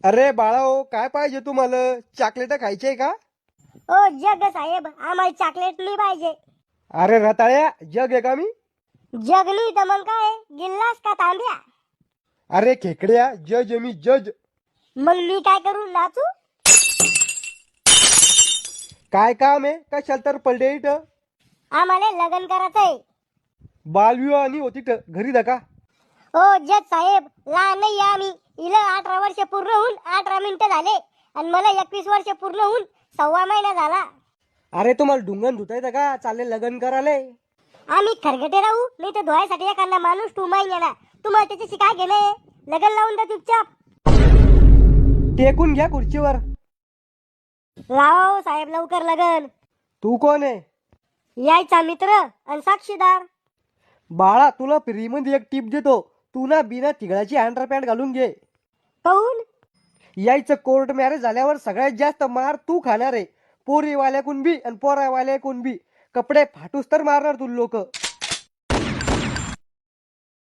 अरे बाळा हो, काय पाहिजे तुम्हाला? चॉकलेट खायचे का? ओ जग साहेब, आम्हाला चॉकलेट नाही पाहिजे. अरे रताळ्या, जग आहे का मी? जग नाही तर मग काय, गिल्लास का तांब्या? अरे खेकड्या, जज आहे मी, जज. मग मी काय करू, नाचू? काय काम आहे? कशाला तर पडले इथं? आम्हाला लग्न करायचंय. बालविवाह आणि होती घरी का? ओ जग साहेब, लहान नाही आहे आम्ही. हिला 18 वर्ष पूर्ण होऊन 18 मिनिटं झाले आणि मला 21 वर्ष पूर्ण होऊन 1.25 महिना झाला. अरे तुम्हाला ढुंगण धुतायचं का? चालले लग्न करायला. आम्ही खरगटे राहू नाही तर धुवायसाठी एखादा माणूस टुमाई येणार. तुम्हाला त्याच्याशी काय घेणं आहे? लग्न लावून द्या चुपचाप. टेकून घ्या खुर्चीवर. लावा हो साहेब लवकर लगन. तू कोण आहे? यायचा मित्र आणि साक्षीदार. बाळा, तुला फ्रीमध्ये एक टिप देतो. तू ना बिना तिघळाची अंडरपॅन्ट घालून घे. काऊन? यायचं कोर्ट मॅरेज झाल्यावर सगळ्यात जास्त मार तू खाणार आहे. पोरीवाल्या बी आणि पोरावाल्या बी. कपडे फाटूस तर मारणार तू लोक.